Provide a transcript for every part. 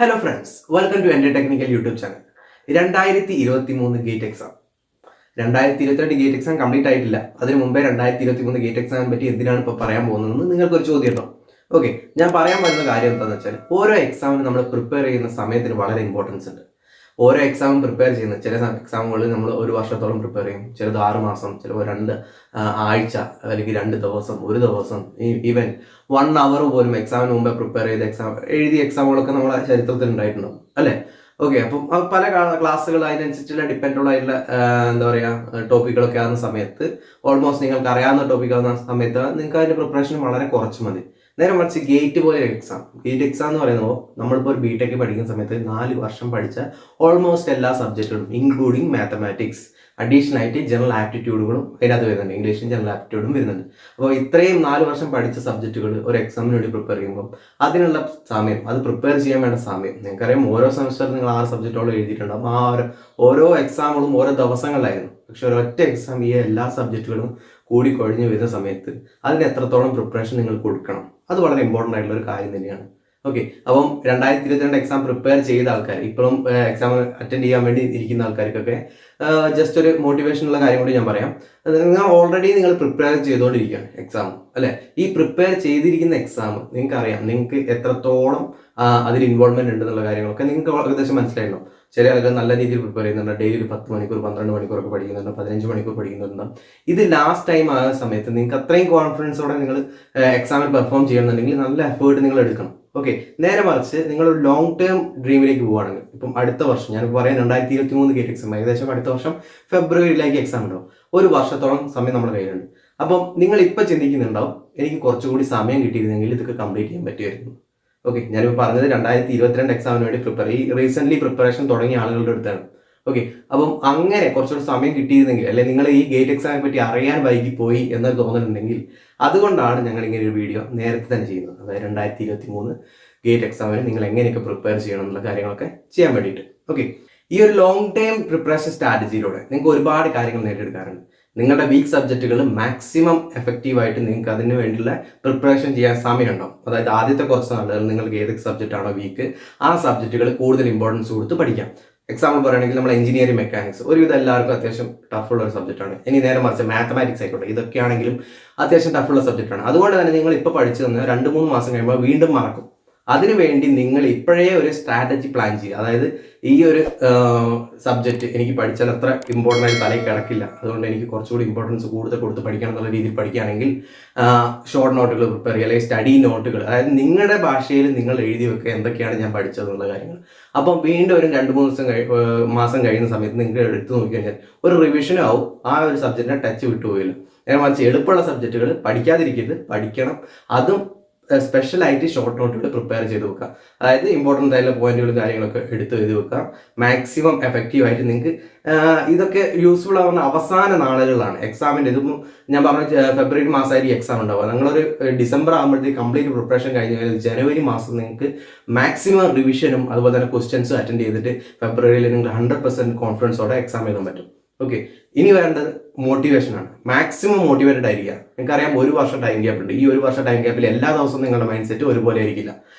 Hello friends, welcome to എൻ്റെ technical YouTube channel. 2023 gate exam, 2022 gate exam complete ആയിട്ടില്ല. അതിന് മുമ്പേ 2023 ഗേറ്റ് എക്സാമിനെ പറ്റി എന്തിനാണ് ഇപ്പോൾ പറയാൻ പോകുന്നതെന്ന് നിങ്ങൾക്കൊരു ചോദ്യം ഉണ്ടോ? ഓക്കെ, ഞാൻ പറയാൻ പറ്റുന്ന കാര്യം എന്താണെന്ന് വെച്ചാൽ ഓരോ എക്സാമിന് നമ്മൾ പ്രിപ്പയർ ചെയ്യുന്ന സമയത്തിന് വളരെ ഇമ്പോർട്ടൻസ് ഉണ്ട്. ഓരോ എക്സാമും പ്രിപ്പയർ ചെയ്യുന്നത്, ചില എക്സാമുകളിൽ നമ്മൾ ഒരു വർഷത്തോളം പ്രിപ്പയർ ചെയ്യും, ചിലത് 6 മാസം, ചിലപ്പോൾ 2 ആഴ്ച, അല്ലെങ്കിൽ 2 ദിവസം, ഒരു ദിവസം, ഈവൻ 1 അവർ പോലും എക്സാമിന് മുമ്പേ പ്രിപ്പയർ ചെയ്ത എഴുതിയ എക്സാമുകളൊക്കെ നമ്മളെ ചരിത്രത്തിൽ ഉണ്ടായിട്ടുണ്ടാവും അല്ലേ? ഓക്കെ, അപ്പം പല ക്ലാസ്സുകൾ അതിനനുസരിച്ചുള്ള ഡിപ്പെൻഡബിൾ ആയിട്ടുള്ള എന്താ പറയുക ടോപ്പിക്കുകളൊക്കെ ആകുന്ന സമയത്ത്, ഓൾമോസ്റ്റ് നിങ്ങൾക്ക് അറിയാവുന്ന ടോപ്പിക് ആകുന്ന സമയത്ത് നിങ്ങൾക്ക് അതിൻ്റെ പ്രിപ്പറേഷൻ വളരെ കുറച്ച് മതി. നേരെ മറിച്ച് ഗേറ്റ് പോലെ ഗേറ്റ് എക്സാം എന്ന് പറയുമ്പോൾ നമ്മളിപ്പോൾ ഒരു ബിടെക് പഠിക്കുന്ന സമയത്ത് 4 വർഷം പഠിച്ച ഓൾമോസ്റ്റ് എല്ലാ സബ്ജക്റ്റുകളും ഇൻക്ലൂഡിങ് മാത്തമാറ്റിക്സ്, അഡീഷണൽ ആയിട്ട് ജനറൽ ആപ്റ്റിറ്റ്യൂഡുകളും അതിനകത്ത് വരുന്നുണ്ട്, ഇംഗ്ലീഷും ജനറൽ ആപ്റ്റിറ്റ്യൂഡും വരുന്നുണ്ട്. അപ്പോൾ ഇത്രയും 4 വർഷം പഠിച്ച സബ്ജക്റ്റുകൾ ഒരു എക്സാമിന് വേണ്ടി പ്രിപ്പയർ ചെയ്യുമ്പോൾ അതിനുള്ള സമയം, അത് പ്രിപ്പയർ ചെയ്യാൻ വേണ്ട സമയം, നിങ്ങൾക്കറിയാം ഓരോ സെമസ്റ്ററിൽ നിങ്ങൾ 6 സബ്ജക്റ്റോളം എഴുതിയിട്ടുണ്ടാകും. ഓരോ എക്സാമുകളും ഓരോ ദിവസങ്ങളിലായിരുന്നു. പക്ഷെ ഒരൊറ്റ എക്സാം ഈ എല്ലാ സബ്ജക്റ്റുകളും കൂടി കൊഴിഞ്ഞ് വരുന്ന സമയത്ത് അതിന് എത്രത്തോളം പ്രിപ്പറേഷൻ നിങ്ങൾ കൊടുക്കണം, അത് വളരെ ഇമ്പോർട്ടൻ്റ് ആയിട്ടുള്ള ഒരു കാര്യം തന്നെയാണ്. ഓക്കെ, അപ്പം 2022 എക്സാം പ്രിപ്പയർ ചെയ്ത ആൾക്കാർ, ഇപ്പോഴും എക്സാം അറ്റൻഡ് ചെയ്യാൻ വേണ്ടി ഇരിക്കുന്ന ആൾക്കാർക്കൊക്കെ ജസ്റ്റ് ഒരു മോട്ടിവേഷനുള്ള കാര്യം കൂടി ഞാൻ പറയാം. നിങ്ങൾ പ്രിപ്പയർ ചെയ്തുകൊണ്ടിരിക്കുകയാണ് എക്സാം അല്ലെ? ഈ പ്രിപ്പയർ ചെയ്തിരിക്കുന്ന എക്സാം നിങ്ങൾക്കറിയാം നിങ്ങൾക്ക് എത്രത്തോളം അതിൽ ഇൻവോൾവ്മെന്റ് ഉണ്ടെന്നുള്ള കാര്യങ്ങളൊക്കെ നിങ്ങൾക്ക് ഏകദേശം മനസ്സിലായിട്ടുണ്ടോ? ചില ആൾക്കാർ നല്ല രീതിയിൽ പ്രിപ്പയർ ചെയ്യുന്നുണ്ട്, ഡെയിലി ഒരു 10 മണിക്കൂർ 12 മണിക്കൂറൊക്കെ പഠിക്കുന്നുണ്ട്, 15 മണിക്കൂർ പഠിക്കുന്നുണ്ട്. ഇത് ലാസ്റ്റ് ടൈം ആകുന്ന സമയത്ത് നിങ്ങൾക്ക് അത്രയും കോൺഫിഡൻസോടെ നിങ്ങൾ എക്സാമിൽ പെർഫോം ചെയ്യണമെന്നുണ്ടെങ്കിൽ നല്ല എഫേർട്ട് നിങ്ങൾ എടുക്കണം. ഓക്കെ, നേരെ മറിച്ച് നിങ്ങളൊരു ലോങ് ടേം ഡ്രീമിലേക്ക് പോവുകയാണെങ്കിൽ, ഇപ്പം അടുത്ത വർഷം ഞാൻ പറയാം 2023 ഗേറ്റ് എക്സാം, ഏകദേശം അടുത്ത വർഷം ഫെബ്രുവരിയിലേക്ക് എക്സാം ഉണ്ടാവും. ഒരു വർഷത്തോളം സമയം നമ്മുടെ കയ്യിലുണ്ട്. അപ്പം നിങ്ങൾ ഇപ്പം ചിന്തിക്കുന്നുണ്ടാവും, എനിക്ക് കുറച്ചുകൂടി സമയം കിട്ടിയിരുന്നെങ്കിൽ ഇതൊക്കെ കംപ്ലീറ്റ് ചെയ്യാൻ പറ്റുമായിരുന്നു. ഓക്കെ, ഞാനിപ്പോൾ പറഞ്ഞത് 2022 എക്സാമിന് വേണ്ടി റീസെന്റ് പ്രിപ്പറേഷൻ തുടങ്ങിയ ആളുകളുടെ അടുത്താണ്. ഓക്കെ, അപ്പം അങ്ങനെ കുറച്ചുകൂടി സമയം കിട്ടിയിരുന്നെങ്കിൽ, അല്ലെങ്കിൽ നിങ്ങൾ ഈ ഗേറ്റ് എക്സാമിനെ പറ്റി അറിയാൻ വൈകിപ്പോയി എന്നൊരു തോന്നലുണ്ടെങ്കിൽ, അതുകൊണ്ടാണ് ഞങ്ങൾ ഇങ്ങനെ ഒരു വീഡിയോ നേരത്തെ തന്നെ ചെയ്യുന്നത്. അതായത് 2023 ഗേറ്റ് എക്സാമിന് നിങ്ങൾ എങ്ങനെയൊക്കെ പ്രിപ്പയർ ചെയ്യണം എന്നുള്ള കാര്യങ്ങളൊക്കെ ചെയ്യാൻ വേണ്ടിയിട്ട്. ഓക്കെ, ഈ ഒരു ലോങ് ടൈം പ്രിപ്പറേഷൻ സ്ട്രാറ്റജിയിലൂടെ നിങ്ങൾക്ക് ഒരുപാട് കാര്യങ്ങൾ നേടിയെടുക്കാറുണ്ട്. നിങ്ങളുടെ വീക്ക് സബ്ജക്റ്റുകൾ മാക്സിമം എഫക്റ്റീവായിട്ട് നിങ്ങൾക്ക് അതിന് വേണ്ടിയുള്ള പ്രിപ്പറേഷൻ ചെയ്യാൻ സമയമുണ്ടാവും. അതായത് ആദ്യത്തെ കുറച്ച് നാളുകൾ നിങ്ങൾക്ക് ഏത് സബ്ജക്റ്റ് ആണോ വീക്ക്, ആ സബ്ജക്റ്റുകൾ കൂടുതൽ ഇമ്പോർട്ടൻസ് കൊടുത്ത് പഠിക്കാം. എക്സാമ്പിൾ പറയുകയാണെങ്കിൽ നമ്മൾ എഞ്ചിനീയറിംഗ് മെക്കാനിക്സ് ഒരുവിധം എല്ലാവർക്കും അത്യാവശ്യം ടഫുള്ള ഒരു സബ്ജക്റ്റാണ്. ഇനി നേരെ മറിച്ച് മാത്തമാറ്റിക്സ് ആയിക്കോട്ടെ, ഇതൊക്കെയാണെങ്കിലും അത്യാവശ്യം ടഫുള്ള സബ്ജക്റ്റാണ്. അതുകൊണ്ട് തന്നെ നിങ്ങൾ ഇപ്പോൾ പഠിച്ചു തന്ന 2-3 മാസം കഴിയുമ്പോൾ വീണ്ടും മറക്കും. അതിനുവേണ്ടി നിങ്ങൾ ഇപ്പോഴേ ഒരു സ്ട്രാറ്റജി പ്ലാൻ ചെയ്യുക. അതായത് ഈ ഒരു സബ്ജക്റ്റ് എനിക്ക് പഠിച്ചാൽ അത്ര ഇമ്പോർട്ടൻ്റ് ആയിട്ട് തലയിൽ കിടക്കില്ല, അതുകൊണ്ട് എനിക്ക് കുറച്ചുകൂടി ഇമ്പോർട്ടൻസ് കൂടുതൽ കൊടുത്ത് പഠിക്കണം എന്നുള്ള രീതിയിൽ പഠിക്കുകയാണെങ്കിൽ ഷോർട്ട് നോട്ടുകൾ പ്രിപ്പയർ ചെയ്യുക, അല്ലെങ്കിൽ സ്റ്റഡി നോട്ടുകൾ, അതായത് നിങ്ങളുടെ ഭാഷയിൽ നിങ്ങൾ എഴുതി വെക്കുക എന്തൊക്കെയാണ് ഞാൻ പഠിച്ചതെന്നുള്ള കാര്യങ്ങൾ. അപ്പം വീണ്ടും ഒരു 2-3 മാസം കഴിയുന്ന സമയത്ത് നിങ്ങൾക്ക് എടുത്ത് നോക്കി കഴിഞ്ഞാൽ ഒരു റിവിഷനും ആവും, ആ ഒരു സബ്ജക്റ്റിനെ ടച്ച് വിട്ടുപോയില്ല. നേരെ മറിച്ച് എളുപ്പമുള്ള സബ്ജക്റ്റുകൾ പഠിക്കാതിരിക്കരുത്, പഠിക്കണം. അതും സ്പെഷ്യലായിട്ട് ഷോർട്ട് നോട്ടുകൾ പ്രിപ്പയർ ചെയ്ത് വെക്കുക. അതായത് ഇമ്പോർട്ടൻ്റ് ആയിട്ടുള്ള പോയിന്റുകളും കാര്യങ്ങളൊക്കെ എടുത്ത് എഴുതി വെക്കുക. മാക്സിമം എഫക്റ്റീവായിട്ട് നിങ്ങൾക്ക് ഇതൊക്കെ യൂസ്ഫുൾ ആവുന്ന അവസാന നാളുകളാണ് എക്സാമിൻ്റെ. ഇതിപ്പം ഞാൻ പറഞ്ഞ ഫെബ്രുവരി മാസമായിരിക്കും എക്സാം ഉണ്ടാവുക. നിങ്ങളൊരു ഡിസംബർ ആകുമ്പോഴത്തേക്ക് കംപ്ലീറ്റ് പ്രിപ്പറേഷൻ കഴിഞ്ഞ് കഴിഞ്ഞാൽ ജനുവരി മാസം നിങ്ങൾക്ക് മാക്സിമം റിവിഷനും അതുപോലെ തന്നെ ക്വസ്റ്റ്യൻസും അറ്റൻഡ് ചെയ്തിട്ട് ഫെബ്രുവരിയിൽ നിങ്ങൾ 100% കോൺഫിഡൻസോടെ എക്സാം എഴുതാൻ പറ്റും. ഓക്കെ, ഇനി വേണ്ടത് മോട്ടിവേഷനാണ്. മാക്സിമം മോട്ടിവേറ്റഡ് ആയിരിക്കുക. നിങ്ങൾക്കറിയാം 1 വർഷം ടൈം ഗ്യാപ്പ് ഉണ്ട്. ഈ 1 വർഷം ടൈം ഗ്യാപ്പിൽ എല്ലാ ദിവസവും നിങ്ങളുടെ മൈൻഡ് സെറ്റ് ഒരുപോലെ ആയിരിക്കില്ല.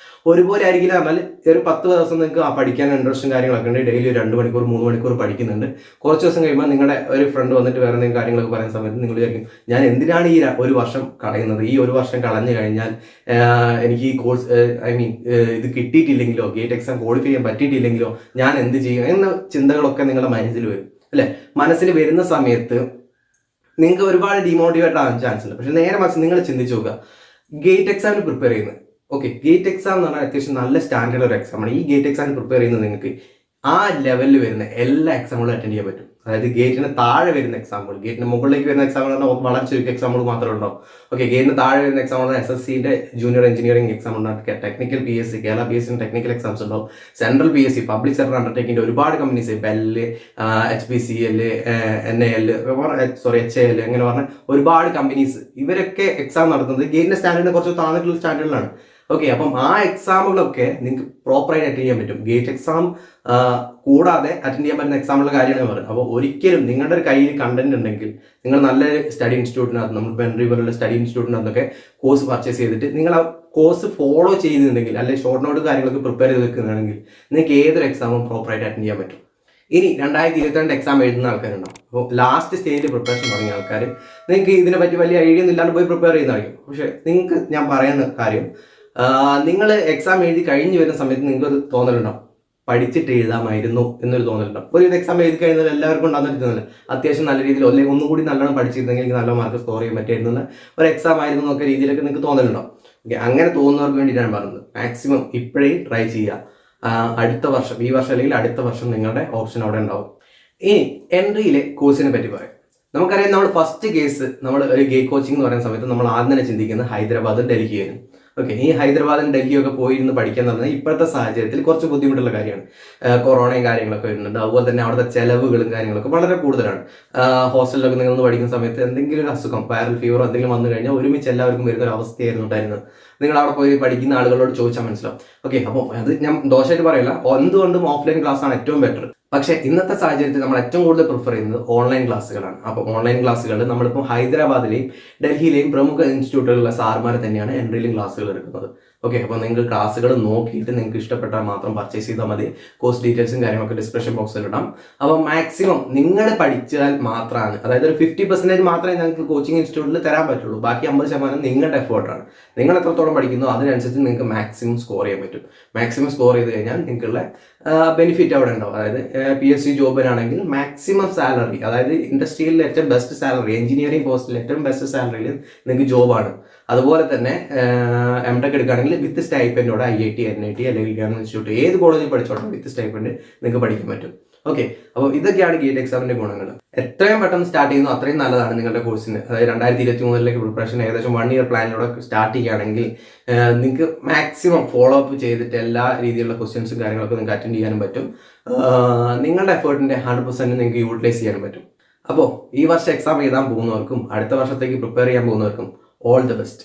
എന്നാൽ ഒരു 10 ദിവസം നിങ്ങൾക്ക് പഠിക്കാൻ ഇൻട്രസ്റ്റും കാര്യങ്ങളൊക്കെ ഉണ്ട്, ഡെയിലി 2 മണിക്കൂർ 3 മണിക്കൂർ പഠിക്കുന്നുണ്ട്. കുറച്ച് ദിവസം കഴിയുമ്പോൾ നിങ്ങളുടെ ഒരു ഫ്രണ്ട് വന്നിട്ട് വേറെ എന്തെങ്കിലും കാര്യങ്ങളൊക്കെ പറയുന്ന സമയത്ത് നിങ്ങൾ വിചാരിക്കും, ഞാൻ എന്തിനാണ് ഈ 1 വർഷം കളയുന്നത്? ഈ 1 വർഷം കളഞ്ഞു കഴിഞ്ഞാൽ എനിക്ക് ഈ കോഴ്സ് ഇത് കിട്ടിയിട്ടില്ലെങ്കിലോ, ഗേറ്റ് എക്സാം ക്വാളിഫൈ ചെയ്യാൻ പറ്റിയിട്ടില്ലെങ്കിലോ ഞാൻ എന്ത് ചെയ്യും എന്ന ചിന്തകളൊക്കെ നിങ്ങളുടെ മനസ്സിൽ വരും അല്ലെ? മനസ്സിൽ വരുന്ന സമയത്ത് നിങ്ങൾക്ക് ഒരുപാട് ഡിമോട്ടിവേറ്റ് ആവാൻ ചാൻസ് ഉണ്ട്. പക്ഷെ നേരെ മറിച്ച് നിങ്ങൾ ചിന്തിച്ചു നോക്കുക, ഗേറ്റ് എക്സാമിന് പ്രിപ്പയർ ചെയ്യുന്നത്. ഓക്കെ, ഗേറ്റ് എക്സാം എന്ന് പറഞ്ഞാൽ അത്യാവശ്യം നല്ല സ്റ്റാൻഡേർഡ് ഒരു എക്സാമാണ്. ഈ ഗേറ്റ് എക്സാമിന് പ്രിപ്പയർ ചെയ്യുന്നത് നിങ്ങൾക്ക് ആ ലെവലിൽ വരുന്ന എല്ലാ എക്സാമുകളും അറ്റൻഡ് ചെയ്യാൻ പറ്റും. അതായത് ഗേറ്റിന് താഴെ വരുന്ന എക്സാമുകൾ, ഗേറ്റിന് മുകളിലേക്ക് വരുന്ന എക്സാമുകൾ പറഞ്ഞാൽ വളരെ ചുരുക്കം എക്സാമുകൾ മാത്രമേ ഉണ്ടാവും. ഓക്കെ, ഗേറ്റിന് താഴെ വരുന്ന എക്സാം പറഞ്ഞാൽ SSCന്റെ ജൂനിയർ എഞ്ചിനീയറിംഗ് എക്സാം ഉണ്ടാവും, technical PSC, Kerala PSC technical exams ഉണ്ടാവും, സെൻട്രൽ PSC, പബ്ലിക് സെക്ടർ അണ്ടർടേക്കിന്റെ ഒരുപാട് കമ്പനീസ്, ബെല്ല്, HPCL, HAL, അങ്ങനെ പറഞ്ഞ ഒരുപാട് കമ്പനീസ്, ഇവരൊക്കെ എക്സാം നടത്തുന്നത് ഗേറ്റിന്റെ സ്റ്റാൻഡേർഡിന് കുറച്ച് താഴ്ന്നിട്ടുള്ള സ്റ്റാൻഡേർഡിലാണ്. ഓക്കെ, അപ്പം ആ എക്സാമുകളൊക്കെ നിങ്ങൾക്ക് പ്രോപ്പറായിട്ട് അറ്റൻഡ് ചെയ്യാൻ പറ്റും. ഗേറ്റ് എക്സാം കൂടാതെ അറ്റൻഡ് ചെയ്യാൻ പറ്റുന്ന എക്സാമുള്ള കാര്യമാണ് പറയുന്നത്. അപ്പോൾ ഒരിക്കലും നിങ്ങളുടെ ഒരു കയ്യിൽ കണ്ടന്റ് ഉണ്ടെങ്കിൽ നിങ്ങൾ നല്ലൊരു സ്റ്റഡി ഇൻസ്റ്റിറ്റ്യൂട്ടിനകത്ത്, നമ്മൾ പെൻട്രി പോലുള്ള സ്റ്റഡി ഇൻസ്റ്റിറ്റ്യൂട്ടിനകത്തൊക്കെ കോഴ്സ് പർച്ചേസ് ചെയ്തിട്ട് നിങ്ങൾ ആ കോഴ്സ് ഫോളോ ചെയ്യുന്നുണ്ടെങ്കിൽ, അല്ലെങ്കിൽ ഷോർട്ട് നോട്ട് കാര്യങ്ങളൊക്കെ പ്രിപ്പയർ ചെയ്ത് വെക്കുന്നുണ്ടെങ്കിൽ നിങ്ങൾക്ക് ഏതൊരു എക്സാമും പ്രോപ്പറായിട്ട് അറ്റൻഡ് ചെയ്യാൻ പറ്റും. ഇനി 2022 എക്സാം എഴുതുന്ന ആൾക്കാരുണ്ടാവും. അപ്പോൾ ലാസ്റ്റ് സ്റ്റേജിൽ പ്രിപ്പറേഷൻ തുടങ്ങിയ ആൾക്കാർ, നിങ്ങൾക്ക് ഇതിനെപ്പറ്റി വലിയ ഐഡിയ ഒന്നും ഇല്ലാണ്ട് പോയി പ്രിപ്പയർ ചെയ്യുന്നതായിരിക്കും. പക്ഷേ നിങ്ങൾക്ക് ഞാൻ പറയുന്ന കാര്യം, നിങ്ങൾ എക്സാം എഴുതി കഴിഞ്ഞ് വരുന്ന സമയത്ത് നിങ്ങൾക്കത് തോന്നലുണ്ടാവും, പഠിച്ചിട്ട് എഴുതാമായിരുന്നു എന്നൊരു തോന്നലുണ്ടാവും. ഒരു എക്സാം എഴുതി കഴിഞ്ഞാൽ എല്ലാവർക്കും ഉണ്ടാകുന്ന തോന്നല്, അത്യാവശ്യം നല്ല രീതിയിൽ അല്ലെങ്കിൽ ഒന്നും കൂടി നല്ലോണം പഠിച്ചിരുന്നെങ്കിൽ എനിക്ക് നല്ല മാർക്ക് സ്കോർ ചെയ്യാൻ പറ്റിയിരുന്ന ഒരു എക്സാം ആയിരുന്നു എന്നൊക്കെ രീതിയിലൊക്കെ നിങ്ങൾക്ക് തോന്നലുണ്ടാവും. ഓക്കെ, അങ്ങനെ തോന്നുന്നവർക്ക് വേണ്ടിയിട്ടാണ് പറഞ്ഞത്. മാക്സിമം ഇപ്പോഴേ ട്രൈ ചെയ്യുക. അടുത്ത വർഷം, ഈ വർഷം അല്ലെങ്കിൽ അടുത്ത വർഷം നിങ്ങളുടെ ഓപ്ഷൻ അവിടെ ഉണ്ടാവും. ഇനി എൻട്രിയിലെ കോഴ്സിനെ പറ്റി പറയാം. നമുക്കറിയാം, നമ്മൾ ഫസ്റ്റ് കേസ് നമ്മൾ ഒരു ഗേറ്റ് കോച്ചിങ് എന്ന് പറയുന്ന സമയത്ത് നമ്മൾ ആദ്യം തന്നെ ചിന്തിക്കുന്നത് ഹൈദരാബാദും ഡൽഹിയായിരുന്നു. ഓക്കെ, ഈ ഹൈദരാബാദും ഡൽഹിയൊക്കെ പോയിരുന്ന് പഠിക്കുക എന്ന് പറഞ്ഞാൽ ഇപ്പോഴത്തെ സാഹചര്യത്തിൽ കുറച്ച് ബുദ്ധിമുട്ടുള്ള കാര്യമാണ്. കൊറോണയും കാര്യങ്ങളൊക്കെ വരുന്നുണ്ട്. അതുപോലെ തന്നെ അവിടുത്തെ ചെലവുകളും കാര്യങ്ങളൊക്കെ വളരെ കൂടുതലാണ്. ഹോസ്റ്റലിലൊക്കെ നിങ്ങൾ പഠിക്കുന്ന സമയത്ത് എന്തെങ്കിലും ഒരു അസുഖം, വൈറൽ ഫീവറോ എന്തെങ്കിലും വന്നു കഴിഞ്ഞാൽ ഒരുമിച്ച് എല്ലാവർക്കും വരുന്ന ഒരു അവസ്ഥയായിരുന്നു ഉണ്ടായിരുന്നത്. നിങ്ങൾ അവിടെ പോയി പഠിക്കുന്ന ആളുകളോട് ചോദിച്ചാൽ മനസ്സിലാവും. ഓക്കെ, അപ്പോൾ അത് ഞാൻ ദോഷമായിട്ട് പറയില്ല, എന്തുകൊണ്ടും ഓഫ്ലൈൻ ക്ലാസ് ആണ് ഏറ്റവും ബെറ്റർ. പക്ഷേ ഇന്നത്തെ സാഹചര്യത്തിൽ നമ്മൾ ഏറ്റവും കൂടുതൽ പ്രിഫർ ചെയ്യുന്നത് ഓൺലൈൻ ക്ലാസ്സുകളാണ്. അപ്പോൾ ഓൺലൈൻ ക്ലാസ്സുകൾ നമ്മളിപ്പോൾ ഹൈദരാബാദിലെയും ഡൽഹിയിലെയും പ്രമുഖ ഇൻസ്റ്റിറ്റ്യൂട്ടുകളിലെ സാർമാർ തന്നെയാണ് എൻട്രിയിലും ക്ലാസ്സുകൾ എടുക്കുന്നത്. ഓക്കെ, അപ്പോൾ നിങ്ങൾ ക്ലാസ്സുകൾ നോക്കിയിട്ട് നിങ്ങൾക്ക് ഇഷ്ടപ്പെട്ടാൽ മാത്രം പർച്ചേസ് ചെയ്താൽ മതി. കോഴ്സ് ഡീറ്റെയിൽസും കാര്യങ്ങളൊക്കെ ഡിസ്ക്രിപ്ഷൻ ബോക്സിൽ ഇടാം. അപ്പോൾ മാക്സിമം നിങ്ങൾ പഠിച്ചാൽ മാത്രമാണ്, അതായത് ഒരു 50% മാത്രമേ ഞങ്ങൾക്ക് കോച്ചിങ് ഇൻസ്റ്റിറ്റ്യൂട്ടിൽ തരാൻ പറ്റുള്ളൂ. ബാക്കി 50% നിങ്ങളുടെ എഫേർട്ടാണ്. നിങ്ങൾ എത്രത്തോളം പഠിക്കുന്നു അതിനനുസരിച്ച് നിങ്ങൾക്ക് മാക്സിമം സ്കോർ ചെയ്യാൻ പറ്റും. മാക്സിമം സ്കോർ ചെയ്ത് കഴിഞ്ഞാൽ നിങ്ങൾക്കുള്ള ബെനിഫിറ്റ് അവിടെ ഉണ്ടാവും. അതായത് PSC ജോബിനാണെങ്കിൽ മാക്സിമം സാലറി, അതായത് ഇൻഡസ്ട്രിയിൽ ഏറ്റവും ബെസ്റ്റ് സാലറി, എഞ്ചിനീയറിംഗ് പോസ്റ്റിൽ ഏറ്റവും ബെസ്റ്റ് സാലറിയിൽ നിങ്ങൾക്ക് ജോബാണ്. അതുപോലെ തന്നെ MTech എടുക്കുകയാണെങ്കിൽ വിത്ത് സ്റ്റൈപ്പൻഡോടെ IIT, NIT അല്ലെങ്കിൽ ഗവൺമെന്റ് ഇൻസ്റ്റിറ്റ്യൂട്ട് ഏത് കോളേജിൽ പഠിച്ചോട്ടെ വിത്ത് സ്റ്റൈപ്പൻഡ് നിങ്ങൾക്ക് പഠിക്കാൻ പറ്റും. ഓക്കെ, അപ്പോൾ ഇതൊക്കെയാണ് ഗേറ്റ് എക്സാമിന്റെ ഗുണങ്ങൾ. എത്രയും പെട്ടെന്ന് സ്റ്റാർട്ട് ചെയ്യുന്നു അത്രയും നല്ലതാണ് നിങ്ങളുടെ കോഴ്സിന്. അതായത് 2023 പ്രിപ്പറേഷൻ ഏകദേശം 1 ഇയർ പ്ലാനിലൂടെ സ്റ്റാർട്ട് ചെയ്യുകയാണെങ്കിൽ നിങ്ങൾക്ക് മാക്സിമം ഫോളോ അപ്പ് ചെയ്തിട്ട് എല്ലാ രീതിയിലുള്ള ക്വസ്റ്റ്യൻസും കാര്യങ്ങളൊക്കെ നിങ്ങൾക്ക് അറ്റൻഡ് ചെയ്യാനും പറ്റും. നിങ്ങളുടെ എഫേർട്ടിന്റെ 100% നിങ്ങൾക്ക് യൂട്ടിലൈസ് ചെയ്യാനും പറ്റും. അപ്പോൾ ഈ വർഷം എക്സാം എഴുതാൻ പോകുന്നവർക്കും അടുത്ത വർഷത്തേക്ക് പ്രിപ്പയർ ചെയ്യാൻ പോകുന്നവർക്കും ഓൾ ദി ബെസ്റ്റ്.